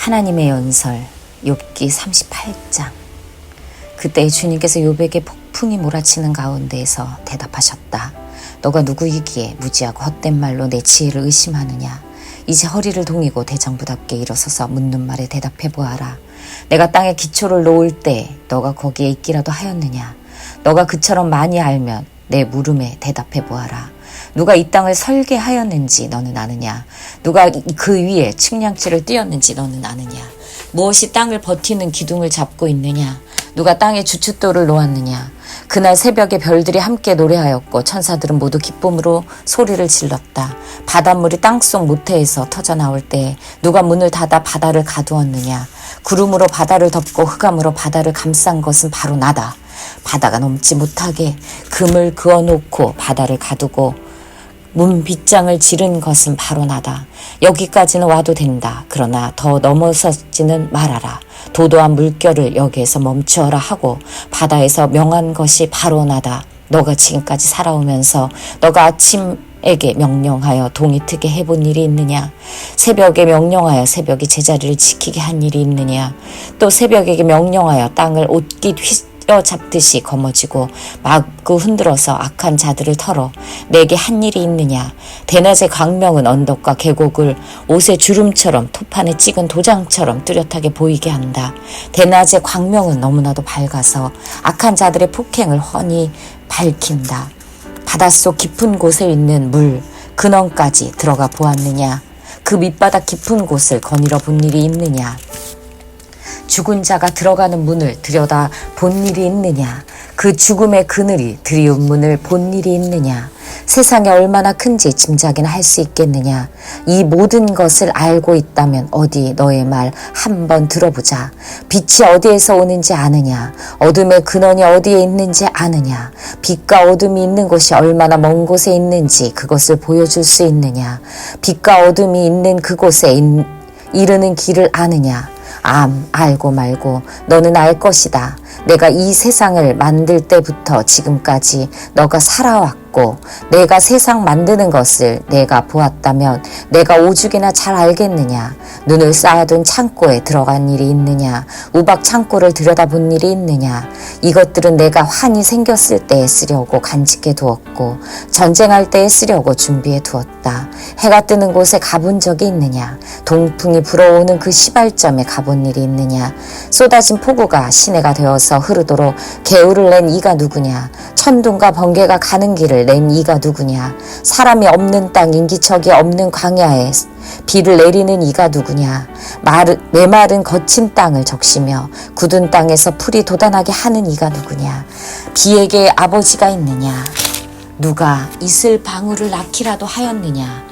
하나님의 연설 욥기 38장. 그때 주님께서 욥에게 폭풍이 몰아치는 가운데에서 대답하셨다. 너가 누구이기에 무지하고 헛된 말로 내 지혜를 의심하느냐. 이제 허리를 동이고 대장부답게 일어서서 묻는 말에 대답해 보아라. 내가 땅에 기초를 놓을 때 너가 거기에 있기라도 하였느냐. 너가 그처럼 많이 알면 내 물음에 대답해 보아라. 누가 이 땅을 설계하였는지 너는 아느냐. 누가 그 위에 측량치를 띄었는지 너는 아느냐. 무엇이 땅을 버티는 기둥을 잡고 있느냐. 누가 땅에 주춧돌을 놓았느냐. 그날 새벽에 별들이 함께 노래하였고 천사들은 모두 기쁨으로 소리를 질렀다. 바닷물이 땅속 모태에서 터져나올 때 누가 문을 닫아 바다를 가두었느냐. 구름으로 바다를 덮고 흑암으로 바다를 감싼 것은 바로 나다. 바다가 넘지 못하게 금을 그어놓고 바다를 가두고 문 빗장을 지른 것은 바로 나다. 여기까지는 와도 된다. 그러나 더 넘어서지는 말아라. 도도한 물결을 여기에서 멈추어라 하고 바다에서 명한 것이 바로 나다. 너가 지금까지 살아오면서 너가 아침에게 명령하여 동이 트게 해본 일이 있느냐. 새벽에 명령하여 새벽이 제자리를 지키게 한 일이 있느냐. 또 새벽에게 명령하여 땅을 옷깃 잡듯이 거머쥐고 마구 흔들어서 악한 자들을 털어 내게 한 일이 있느냐. 대낮의 광명은 언덕과 계곡을 옷의 주름처럼 토판에 찍은 도장처럼 뚜렷하게 보이게 한다. 대낮의 광명은 너무나도 밝아서 악한 자들의 폭행을 훤히 밝힌다. 바닷속 깊은 곳에 있는 물 근원까지 들어가 보았느냐. 그 밑바닥 깊은 곳을 거닐어 본 일이 있느냐. 죽은 자가 들어가는 문을 들여다 본 일이 있느냐. 그 죽음의 그늘이 드리운 문을 본 일이 있느냐. 세상이 얼마나 큰지 짐작이나 할 수 있겠느냐. 이 모든 것을 알고 있다면 어디 너의 말 한번 들어보자. 빛이 어디에서 오는지 아느냐. 어둠의 근원이 어디에 있는지 아느냐. 빛과 어둠이 있는 곳이 얼마나 먼 곳에 있는지 그것을 보여줄 수 있느냐. 빛과 어둠이 있는 그곳에 이르는 길을 아느냐. 알고 말고 너는 알 것이다. 내가 이 세상을 만들 때부터 지금까지 너가 살아왔고 내가 세상 만드는 것을 내가 보았다면 내가 오죽이나 잘 알겠느냐. 눈을 쌓아둔 창고에 들어간 일이 있느냐. 우박 창고를 들여다본 일이 있느냐. 이것들은 내가 환히 생겼을 때에 쓰려고 간직해 두었고 전쟁할 때에 쓰려고 준비해 두었다. 해가 뜨는 곳에 가본 적이 있느냐. 동풍이 불어오는 그 시발점에 가본 일이 있느냐. 쏟아진 폭우가 시내가 되어서 흐르도록 개울을 낸 이가 누구냐. 천둥과 번개가 가는 길을 낸 이가 누구냐. 사람이 없는 땅 인기척이 없는 광야에 비를 내리는 이가 누구냐. 메마른 거친 땅을 적시며 굳은 땅에서 풀이 돋아나게 하는 이가 누구냐. 비에게 아버지가 있느냐. 누가 이슬 방울을 낳기라도 하였느냐.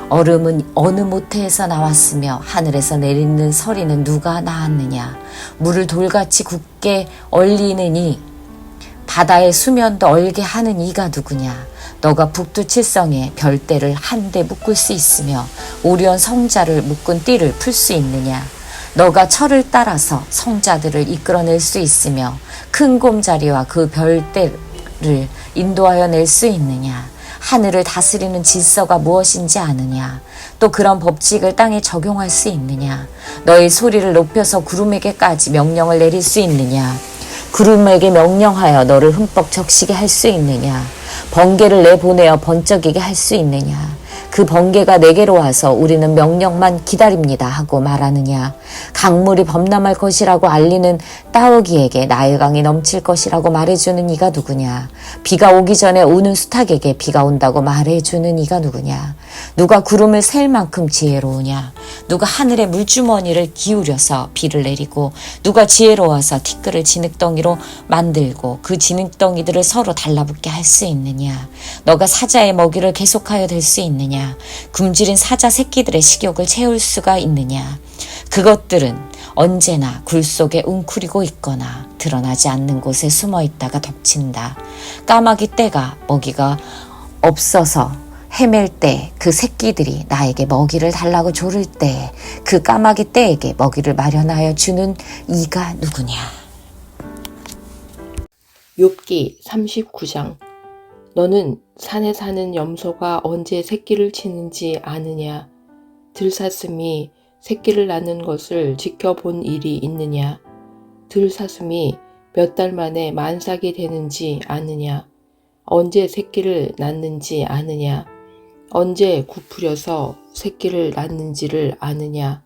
얼음은 어느 모태에서 나왔으며 하늘에서 내리는 서리는 누가 낳았느냐. 물을 돌같이 굳게 얼리느니 바다의 수면도 얼게 하는 이가 누구냐. 너가 북두칠성에 별대를 한데 묶을 수 있으며 오리온 성자를 묶은 띠를 풀 수 있느냐. 너가 철을 따라서 성자들을 이끌어낼 수 있으며 큰 곰자리와 그 별대를 인도하여 낼 수 있느냐. 하늘을 다스리는 질서가 무엇인지 아느냐. 또 그런 법칙을 땅에 적용할 수 있느냐. 너의 소리를 높여서 구름에게까지 명령을 내릴 수 있느냐. 구름에게 명령하여 너를 흠뻑 적시게 할 수 있느냐. 번개를 내보내어 번쩍이게 할 수 있느냐. 그 번개가 내게로 와서 우리는 명령만 기다립니다 하고 말하느냐. 강물이 범람할 것이라고 알리는 따오기에게 나의 강이 넘칠 것이라고 말해주는 이가 누구냐. 비가 오기 전에 오는 수탉에게 비가 온다고 말해주는 이가 누구냐. 누가 구름을 셀 만큼 지혜로우냐. 누가 하늘의 물주머니를 기울여서 비를 내리고 누가 지혜로워서 티끌을 진흙덩이로 만들고 그 진흙덩이들을 서로 달라붙게 할 수 있느냐. 너가 사자의 먹이를 계속하여 될 수 있느냐. 굶주린 사자 새끼들의 식욕을 채울 수가 있느냐. 그것들은 언제나 굴 속에 웅크리고 있거나 드러나지 않는 곳에 숨어 있다가 덮친다. 까마귀 떼가 먹이가 없어서 헤맬 때 그 새끼들이 나에게 먹이를 달라고 조를 때 그 까마귀 떼에게 먹이를 마련하여 주는 이가 누구냐. 욥기 39장. 너는 산에 사는 염소가 언제 새끼를 치는지 아느냐. 들사슴이 새끼를 낳는 것을 지켜본 일이 있느냐? 들사슴이 몇 달 만에 만삭이 되는지 아느냐? 언제 새끼를 낳는지 아느냐? 언제 굽으려서 새끼를 낳는지를 아느냐?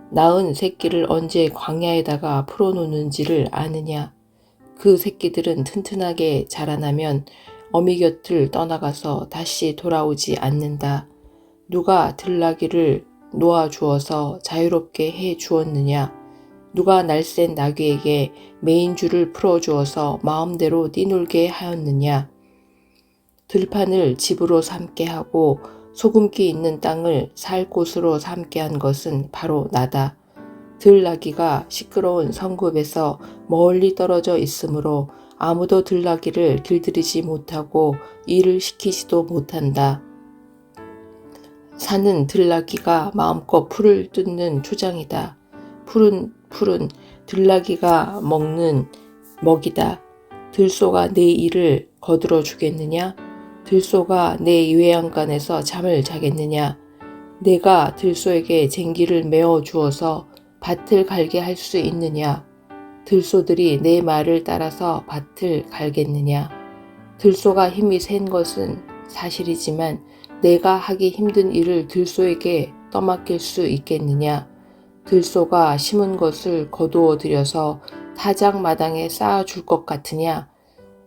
낳은 새끼를 언제 광야에다가 풀어놓는지를 아느냐? 그 새끼들은 튼튼하게 자라나면 어미 곁을 떠나가서 다시 돌아오지 않는다. 누가 들나귀를 놓아주어서 자유롭게 해 주었느냐? 누가 날쌘 나귀에게 메인줄을 풀어주어서 마음대로 뛰놀게 하였느냐? 들판을 집으로 삼게 하고 소금기 있는 땅을 살 곳으로 삼게 한 것은 바로 나다. 들나귀가 시끄러운 성읍에서 멀리 떨어져 있으므로 아무도 들나귀를 길들이지 못하고 일을 시키지도 못한다. 산은 들나귀가 마음껏 풀을 뜯는 초장이다. 풀은 들나귀가 먹는 먹이다. 들소가 내 일을 거들어 주겠느냐? 들소가 내 외양간에서 잠을 자겠느냐? 내가 들소에게 쟁기를 메어 주어서 밭을 갈게 할 수 있느냐? 들소들이 내 말을 따라서 밭을 갈겠느냐? 들소가 힘이 센 것은 사실이지만 내가 하기 힘든 일을 들소에게 떠맡길 수 있겠느냐? 들소가 심은 것을 거두어 들여서 타작 마당에 쌓아줄 것 같으냐?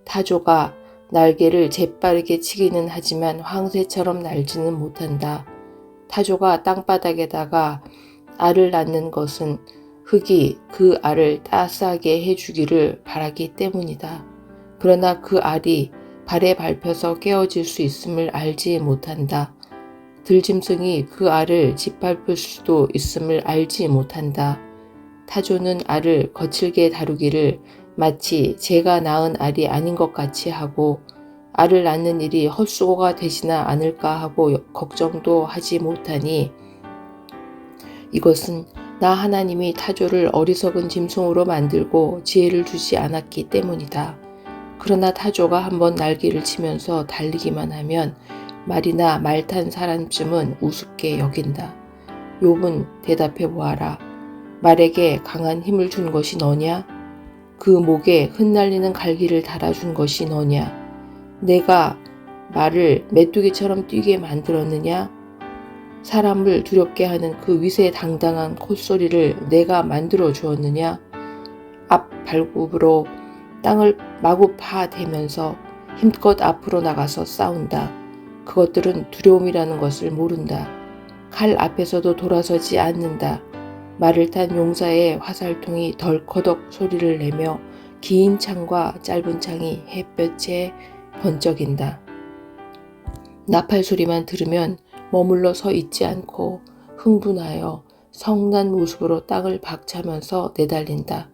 타조가 날개를 재빠르게 치기는 하지만 황새처럼 날지는 못한다. 타조가 땅바닥에다가 알을 낳는 것은 흙이 그 알을 따스하게 해주기를 바라기 때문이다. 그러나 그 알이 발에 밟혀서 깨어질 수 있음을 알지 못한다. 들짐승이 그 알을 짓밟을 수도 있음을 알지 못한다. 타조는 알을 거칠게 다루기를 마치 제가 낳은 알이 아닌 것 같이 하고 알을 낳는 일이 헛수고가 되지나 않을까 하고 걱정도 하지 못하니 이것은 나 하나님이 타조를 어리석은 짐승으로 만들고 지혜를 주지 않았기 때문이다. 그러나 타조가 한번 날개를 치면서 달리기만 하면 말이나 말 탄 사람쯤은 우습게 여긴다. 욥은 대답해 보아라. 말에게 강한 힘을 준 것이 너냐? 그 목에 흩날리는 갈기를 달아준 것이 너냐? 내가 말을 메뚜기처럼 뛰게 만들었느냐? 사람을 두렵게 하는 그 위세당당한 콧소리를 내가 만들어 주었느냐? 앞 발굽으로 땅을 마구 파대면서 힘껏 앞으로 나가서 싸운다. 그것들은 두려움이라는 것을 모른다. 칼 앞에서도 돌아서지 않는다. 말을 탄 용사의 화살통이 덜커덕 소리를 내며 긴 창과 짧은 창이 햇볕에 번쩍인다. 나팔 소리만 들으면 머물러 서 있지 않고 흥분하여 성난 모습으로 땅을 박차면서 내달린다.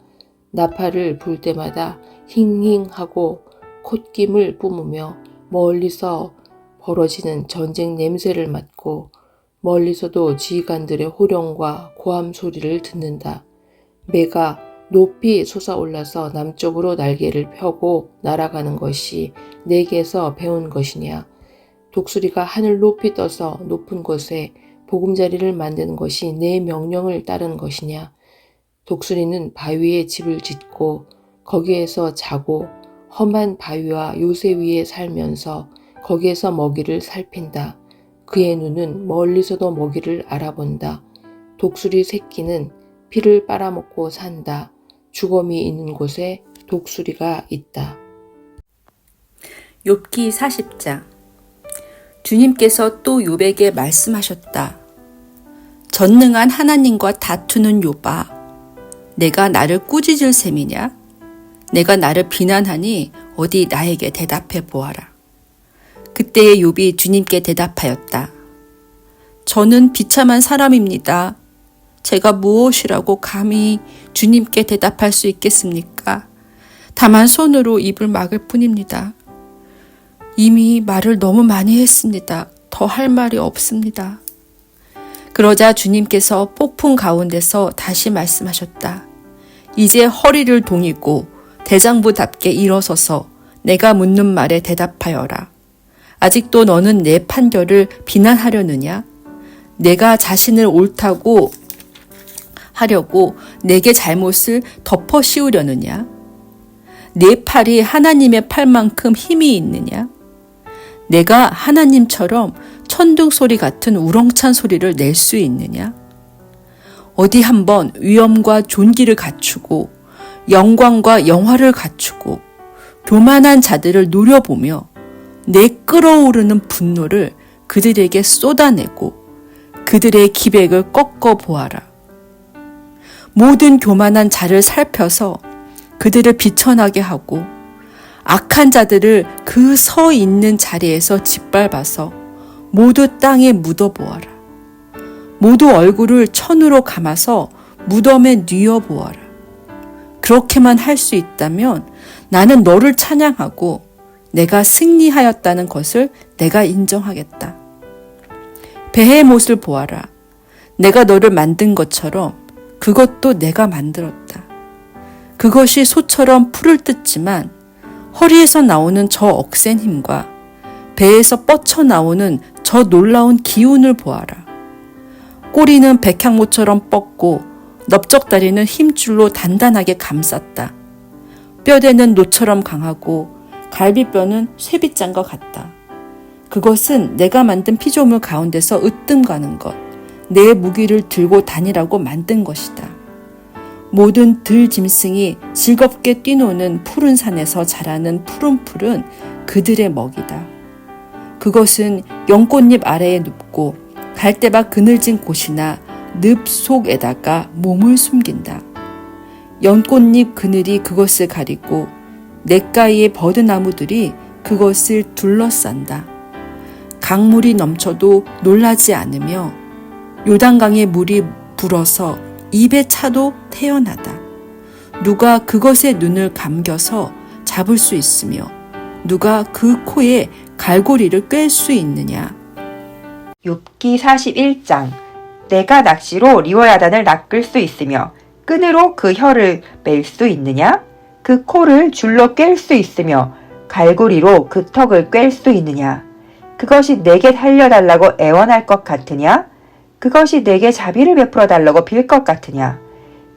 나팔을 불 때마다 힝힝하고 콧김을 뿜으며 멀리서 벌어지는 전쟁 냄새를 맡고 멀리서도 지휘관들의 호령과 고함 소리를 듣는다. 매가 높이 솟아올라서 남쪽으로 날개를 펴고 날아가는 것이 내게서 배운 것이냐? 독수리가 하늘 높이 떠서 높은 곳에 보금자리를 만드는 것이 내 명령을 따르는 것이냐? 독수리는 바위에 집을 짓고 거기에서 자고 험한 바위와 요새 위에 살면서 거기에서 먹이를 살핀다. 그의 눈은 멀리서도 먹이를 알아본다. 독수리 새끼는 피를 빨아먹고 산다. 주검이 있는 곳에 독수리가 있다. 욥기 40장. 주님께서 또 욥에게 말씀하셨다. 전능한 하나님과 다투는 욥아, 내가 나를 꾸짖을 셈이냐? 내가 나를 비난하니 어디 나에게 대답해 보아라. 그때에 욥이 주님께 대답하였다. 저는 비참한 사람입니다. 제가 무엇이라고 감히 주님께 대답할 수 있겠습니까? 다만 손으로 입을 막을 뿐입니다. 이미 말을 너무 많이 했습니다. 더 할 말이 없습니다. 그러자 주님께서 폭풍 가운데서 다시 말씀하셨다. 이제 허리를 동이고 대장부답게 일어서서 내가 묻는 말에 대답하여라. 아직도 너는 내 판결을 비난하려느냐? 내가 자신을 옳다고 하려고 내게 잘못을 덮어 씌우려느냐? 내 팔이 하나님의 팔만큼 힘이 있느냐? 내가 하나님처럼 천둥 소리 같은 우렁찬 소리를 낼 수 있느냐? 어디 한번 위엄과 존귀를 갖추고 영광과 영화를 갖추고 교만한 자들을 노려보며 내 끓어오르는 분노를 그들에게 쏟아내고 그들의 기백을 꺾어 보아라. 모든 교만한 자를 살펴서 그들을 비천하게 하고 악한 자들을 그 서 있는 자리에서 짓밟아서 모두 땅에 묻어보아라. 모두 얼굴을 천으로 감아서 무덤에 뉘어보아라. 그렇게만 할 수 있다면 나는 너를 찬양하고 내가 승리하였다는 것을 내가 인정하겠다. 배의 못을 보아라. 내가 너를 만든 것처럼 그것도 내가 만들었다. 그것이 소처럼 풀을 뜯지만 허리에서 나오는 저 억센 힘과 배에서 뻗쳐나오는 저 놀라운 기운을 보아라. 꼬리는 백향모처럼 뻗고 넓적다리는 힘줄로 단단하게 감쌌다. 뼈대는 노처럼 강하고 갈비뼈는 쇠빗장과 같다. 그것은 내가 만든 피조물 가운데서 으뜸가는 것, 내 무기를 들고 다니라고 만든 것이다. 모든 들짐승이 즐겁게 뛰노는 푸른 산에서 자라는 푸른 풀은 그들의 먹이다. 그것은 연꽃잎 아래에 눕고 갈대밭 그늘진 곳이나 늪 속에다가 몸을 숨긴다. 연꽃잎 그늘이 그것을 가리고 냇가의 버드나무들이 그것을 둘러싼다. 강물이 넘쳐도 놀라지 않으며 요단강의 물이 불어서 입에 차도 태연하다. 누가 그것의 눈을 감겨서 잡을 수 있으며 누가 그 코에 갈고리를 꿰 수 있느냐. 욥기 41장. 내가 낚시로 리워야단을 낚을 수 있으며 끈으로 그 혀를 맬 수 있느냐? 그 코를 줄로 꿰 수 있으며 갈고리로 그 턱을 꿰 수 있느냐? 그것이 내게 살려달라고 애원할 것 같으냐? 그것이 내게 자비를 베풀어 달라고 빌 것 같으냐?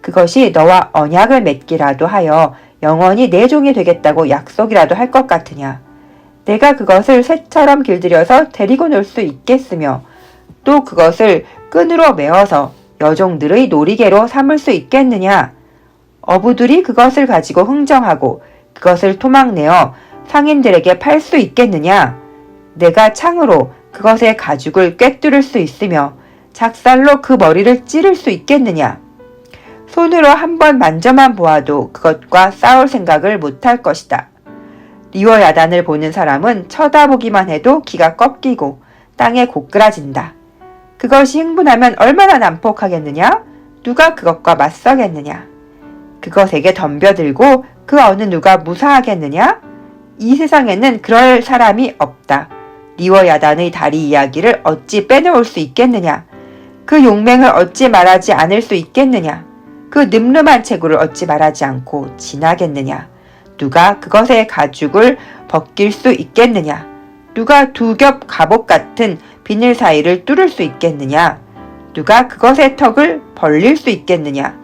그것이 너와 언약을 맺기라도 하여 영원히 내 종이 되겠다고 약속이라도 할 것 같으냐? 내가 그것을 새처럼 길들여서 데리고 놀 수 있겠으며 또 그것을 끈으로 메어서 여종들의 놀이개로 삼을 수 있겠느냐? 어부들이 그것을 가지고 흥정하고 그것을 토막내어 상인들에게 팔 수 있겠느냐? 내가 창으로 그것의 가죽을 꿰뚫을 수 있으며 작살로 그 머리를 찌를 수 있겠느냐? 손으로 한번 만져만 보아도 그것과 싸울 생각을 못할 것이다. 리워야단을 보는 사람은 쳐다보기만 해도 기가 꺾이고 땅에 고꾸라진다. 그것이 흥분하면 얼마나 난폭하겠느냐? 누가 그것과 맞서겠느냐? 그것에게 덤벼들고 그 어느 누가 무사하겠느냐? 이 세상에는 그럴 사람이 없다. 리워야단의 다리 이야기를 어찌 빼놓을 수 있겠느냐? 그 용맹을 어찌 말하지 않을 수 있겠느냐? 그 늠름한 체구를 어찌 말하지 않고 지나겠느냐? 누가 그것의 가죽을 벗길 수 있겠느냐? 누가 두 겹 갑옷 같은 비늘 사이를 뚫을 수 있겠느냐? 누가 그것의 턱을 벌릴 수 있겠느냐?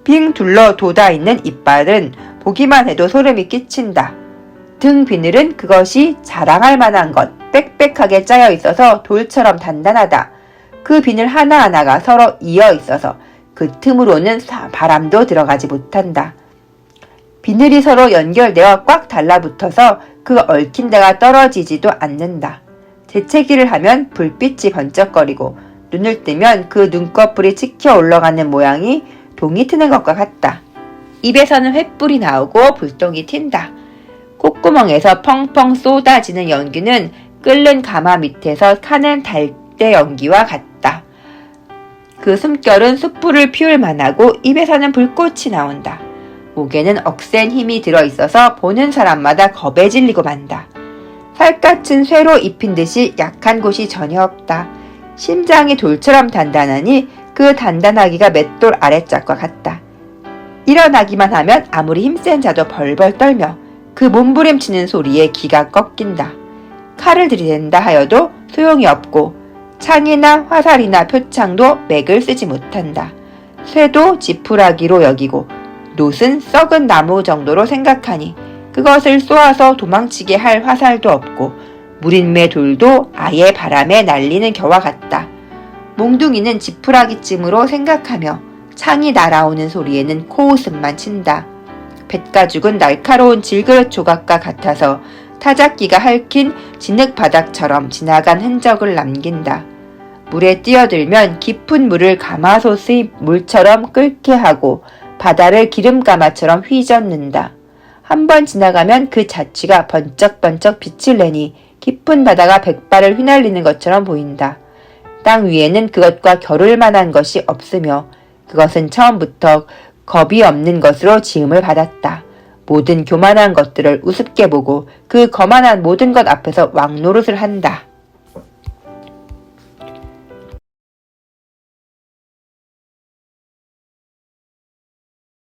빙 둘러 돋아있는 이빨은 보기만 해도 소름이 끼친다. 등 비늘은 그것이 자랑할 만한 것, 빽빽하게 짜여 있어서 돌처럼 단단하다. 그 비늘 하나하나가 서로 이어 있어서 그 틈으로는 바람도 들어가지 못한다. 비늘이 서로 연결되어 꽉 달라붙어서 그 얽힌 데가 떨어지지도 않는다. 재채기를 하면 불빛이 번쩍거리고 눈을 뜨면 그 눈꺼풀이 치켜 올라가는 모양이 동이 트는 것과 같다. 입에서는 횃불이 나오고 불똥이 튄다. 콧구멍에서 펑펑 쏟아지는 연기는 끓는 가마 밑에서 타는 달대 연기와 같다. 그 숨결은 숯불을 피울 만하고 입에서는 불꽃이 나온다. 목에는 억센 힘이 들어있어서 보는 사람마다 겁에 질리고 만다. 살갗은 쇠로 입힌 듯이 약한 곳이 전혀 없다. 심장이 돌처럼 단단하니 그 단단하기가 맷돌 아래짝과 같다. 일어나기만 하면 아무리 힘센 자도 벌벌 떨며 그 몸부림치는 소리에 기가 꺾인다. 칼을 들이댄다 하여도 소용이 없고 창이나 화살이나 표창도 맥을 쓰지 못한다. 쇠도 지푸라기로 여기고 놋은 썩은 나무 정도로 생각하니 그것을 쏘아서 도망치게 할 화살도 없고 무린매 돌도 아예 바람에 날리는 겨와 같다. 몽둥이는 지푸라기쯤으로 생각하며 창이 날아오는 소리에는 코웃음만 친다. 뱃가죽은 날카로운 질그릇 조각과 같아서 타작기가 핥힌 진흙바닥처럼 지나간 흔적을 남긴다. 물에 뛰어들면 깊은 물을 가마솥의 물처럼 끓게 하고 바다를 기름가마처럼 휘젓는다. 한번 지나가면 그 자취가 번쩍번쩍 빛을 내니 깊은 바다가 백발을 휘날리는 것처럼 보인다. 땅 위에는 그것과 겨룰 만한 것이 없으며 그것은 처음부터 겁이 없는 것으로 지음을 받았다. 모든 교만한 것들을 우습게 보고 그 거만한 모든 것 앞에서 왕노릇을 한다.